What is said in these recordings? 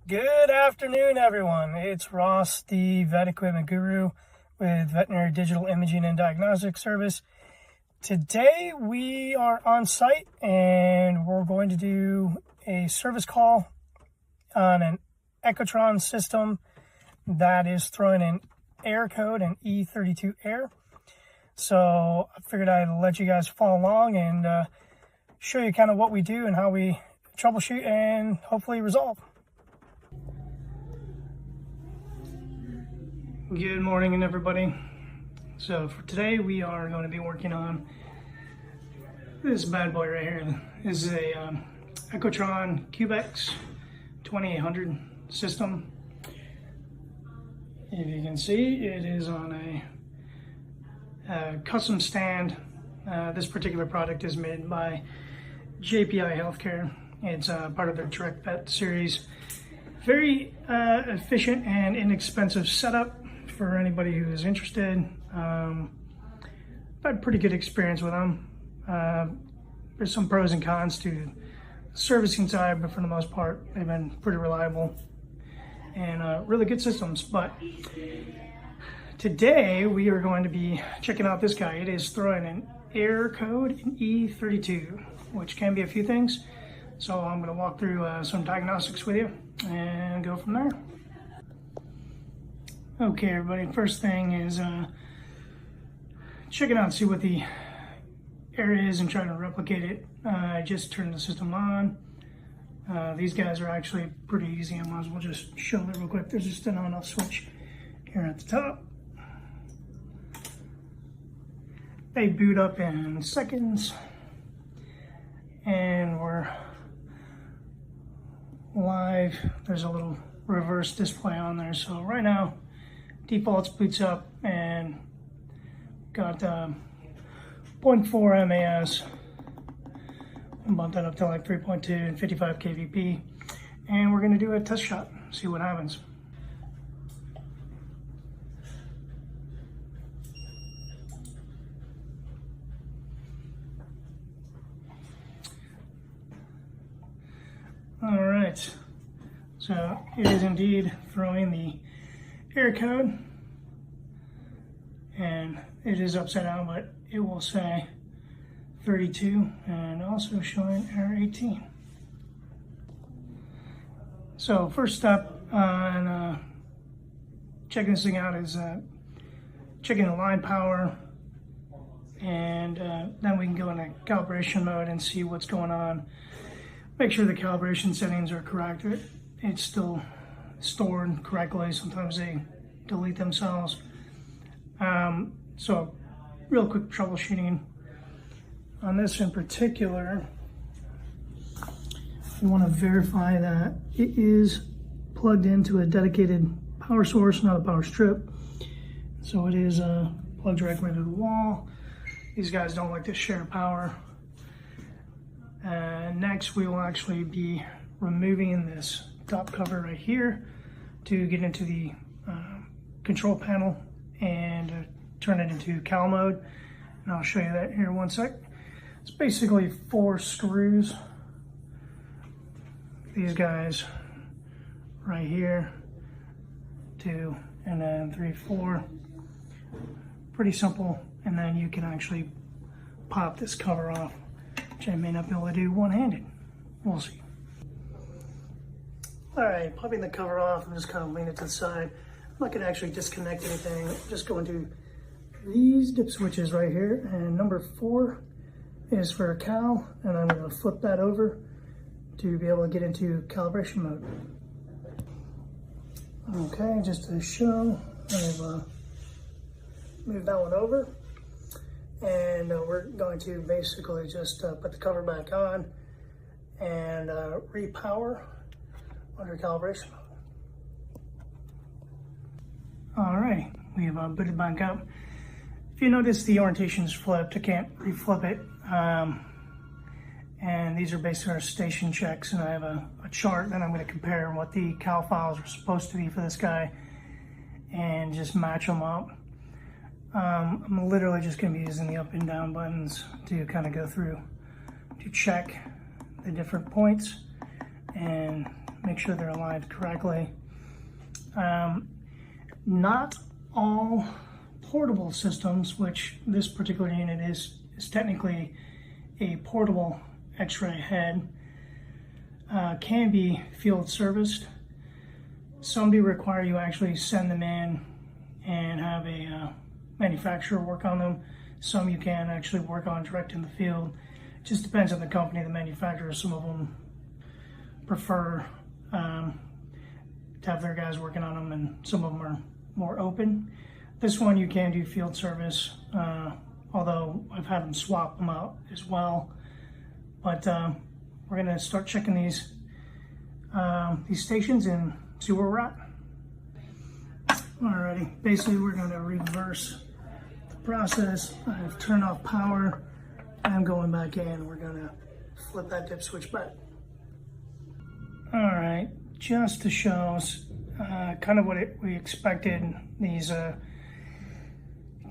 Good afternoon, everyone. It's Ross, the vet equipment guru with Veterinary Digital Imaging and Diagnostic Service. Today we are on site and we're going to do a service call on an Ecotron system that is throwing an error code, an E32 error. So I figured I'd let you guys follow along and show you kind of what we do and how we troubleshoot and hopefully resolve. Good morning, everybody. So for today we are going to be working on this bad boy right here. This is a Ecotron Cubex 2800 system. If you can see, it is on a custom stand. This particular product is made by JPI Healthcare. It's part of their Direct Vet series. Very efficient and inexpensive setup for anybody who is interested. I've had pretty good experience with them. There's some pros and cons to the servicing side, but for the most part, they've been pretty reliable and really good systems. But today we are going to be checking out this guy. It is throwing an error code in E32, which can be a few things. So I'm going to walk through some diagnostics with you and go from there. Okay, everybody, first thing is check it out and see what the error is and try to replicate it. I just turned the system on. These guys are actually pretty easy. I might as well just show them real quick. There's just an on-off switch here at the top. They boot up in seconds, and we're live. There's a little reverse display on there. So right now, defaults boots up and got 0.4 MAS. Bump that up to like 3.2 and 55 kVp. And we're gonna do a test shot, see what happens. All right, so it is indeed throwing the error code, and it is upside down, but it will say 32 and also showing error 18. So first step on checking this thing out is checking the line power, and then we can go into calibration mode and see what's going on. Make sure the calibration settings are correct. It's still stored correctly. Sometimes they delete themselves. So real quick troubleshooting on this in particular, you want to verify that it is plugged into a dedicated power source, not a power strip. So it is plugged directly to the wall. These guys don't like to share power. Next, we will actually be removing this top cover right here to get into the control panel and turn it into cal mode. And I'll show you that here in one sec. It's basically 4 screws. These guys right here, 2, and then 3, 4. Pretty simple. And then you can actually pop this cover off, which I may not be able to do one-handed. We'll see. All right, popping the cover off, I'm just kind of leaning it to the side. I'm not gonna actually disconnect anything. I'm just going to these dip switches right here, and number 4 is for a cal, and I'm gonna flip that over to be able to get into calibration mode. Okay, just to show, I've moved that one over. And we're going to basically just put the cover back on and repower under calibration mode. All right, we have booted back up. If you notice, the orientation is flipped. I can't reflip it. And these are basically our station checks, and I have a chart that I'm going to compare what the cal files are supposed to be for this guy and just match them up. I'm literally just going to be using the up and down buttons to kind of go through to check the different points and make sure they're aligned correctly. Not all portable systems, which this particular unit is technically a portable X-ray head, can be field serviced. Some do require you actually send them in and have a manufacturer work on them. Some you can actually work on direct in the field. Just depends on the company, the manufacturer. Some of them prefer to have their guys working on them, and some of them are more open. This one you can do field service, although I've had them swap them out as well. But we're gonna start checking these stations and see where we're at. Alrighty, basically we're gonna reverse the process. I've turned off power. I'm going back in. We're gonna flip that dip switch back. Alright, just to show us kind of what we expected, these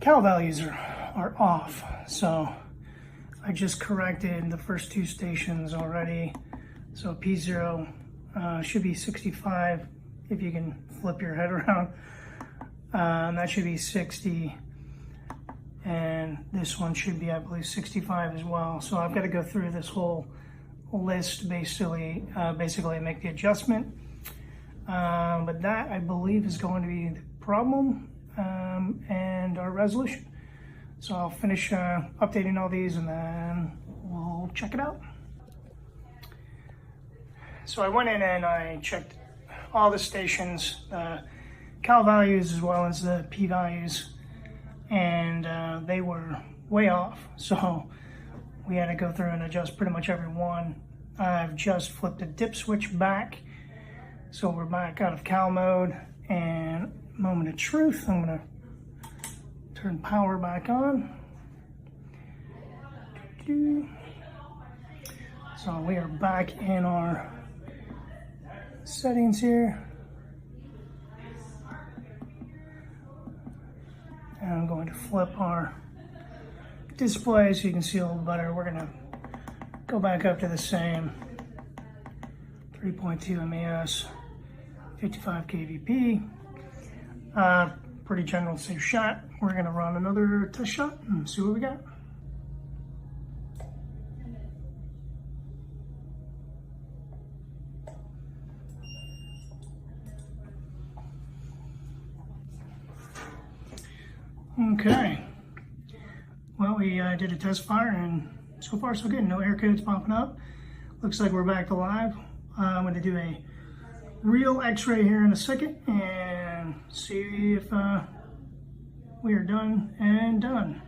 cal values are off. So I just corrected the first two stations already. So P0 should be 65 if you can flip your head around. That should be 60. And this one should be, I believe, 65 as well. So I've got to go through this whole list basically make the adjustment. But that, I believe, is going to be the problem and our resolution. So I'll finish updating all these and then we'll check it out. So I went in and I checked all the stations, cal values as well as the P values, and they were way off. So we had to go through and adjust pretty much every one. I've just flipped the dip switch back. So we're back out of cal mode, and moment of truth, I'm gonna turn power back on. So we are back in our settings here. And I'm going to flip our display so you can see a little better. We're gonna go back up to the same 3.2 MES, 55 kVp. Pretty general safe shot. We're gonna run another test shot and see what we got. Okay, well, we did a test fire and so far so good. No air codes popping up. Looks like we're back to live. I'm going to do a real x-ray here in a second and see if we are done and done.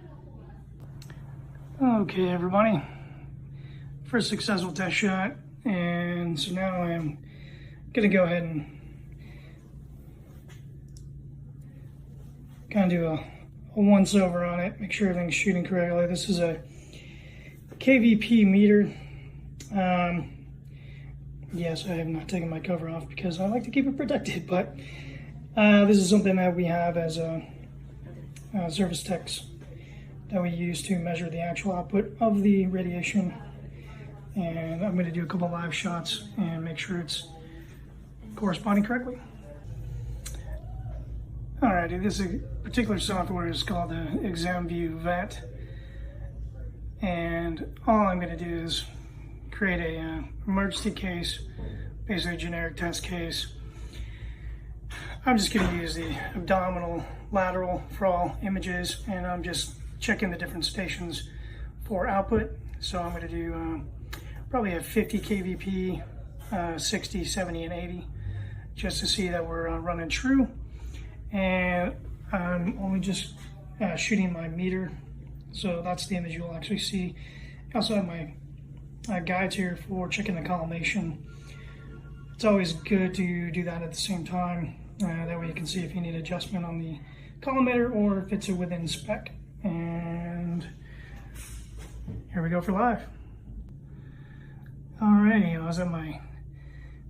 Okay, everybody, first successful test shot, and so now I'm going to go ahead and kind of do a once over on it, make sure everything's shooting correctly. This is a kVp meter. Yes, I have not taken my cover off because I like to keep it protected, but this is something that we have as a service techs that we use to measure the actual output of the radiation. And I'm going to do a couple live shots and make sure it's corresponding correctly. Alrighty, this particular software is called the ExamView Vet, and all I'm going to do is create a emergency case, basically a generic test case. I'm just going to use the abdominal lateral for all images, and I'm just checking the different stations for output. So I'm going to do probably a 50 kVp, 60, 70, and 80, just to see that we're running true. And I'm only just shooting my meter, so that's the image you'll actually see. I also have my guides here for checking the collimation. It's always good to do that at the same time. That way you can see if you need adjustment on the collimator or if it's within spec. And here we go for live. Alrighty, I was at my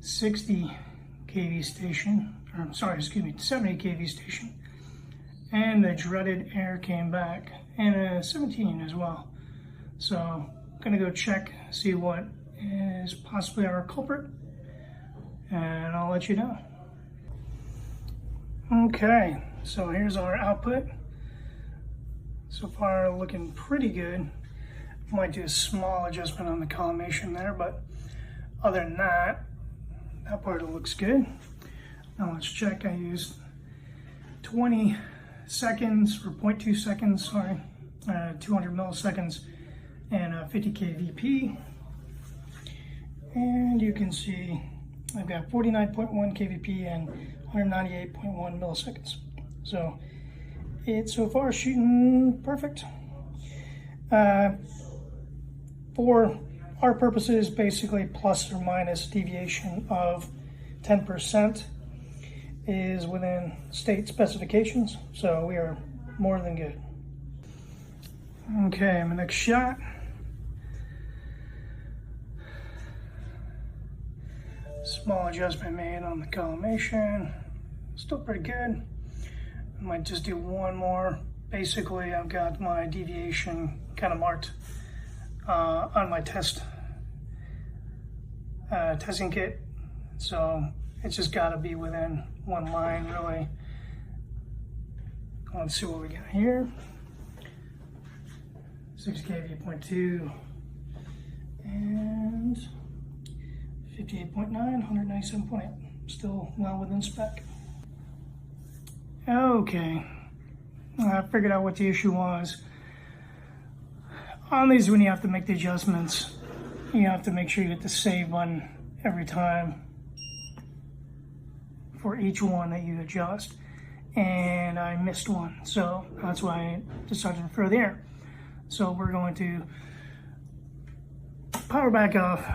60 kV station. Sorry, excuse me, 70 kV station, and the dreaded error came back, and a 17 as well. So I'm gonna go check, see what is possibly our culprit, and I'll let you know. Okay, so here's our output. So far looking pretty good. Might do a small adjustment on the collimation there, but other than that, that part looks good. Now let's check. I used 20 seconds or 0.2 seconds, sorry, 200 milliseconds and 50 kVp. And you can see I've got 49.1 kVp and 198.1 milliseconds. So it's so far shooting perfect. For our purposes, basically plus or minus deviation of 10% is within state specifications, so we are more than good. Okay, my next shot. Small adjustment made on the collimation. Still pretty good. I might just do one more. Basically, I've got my deviation kind of marked on my testing kit, so it's just got to be within one line, really. Let's see what we got here. 6 kV.2 and 58.9, 197.8. Still well within spec. Okay, I figured out what the issue was. On these, when you have to make the adjustments, you have to make sure you hit the save button every time for each one that you adjust. And I missed one, so that's why I decided to throw the error. So we're going to power back off,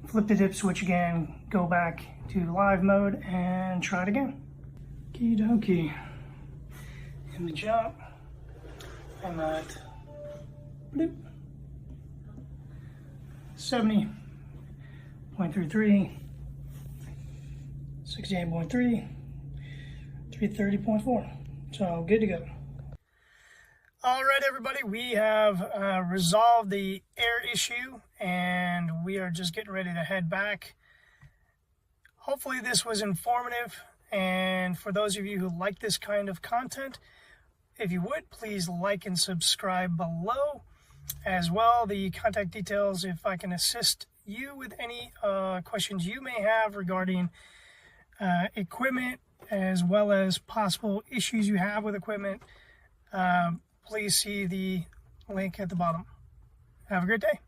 flip the dip switch again, go back to live mode, and try it again. Okie dokie. In the jump, I'm at bloop, 70.33, 68.3, 330.4. So good to go. All right, everybody, we have resolved the air issue, and we are just getting ready to head back. Hopefully this was informative, and for those of you who like this kind of content, if you would, please like and subscribe below. As well, the contact details if I can assist you with any questions you may have regarding equipment, as well as possible issues you have with equipment. Please see the link at the bottom. Have a great day.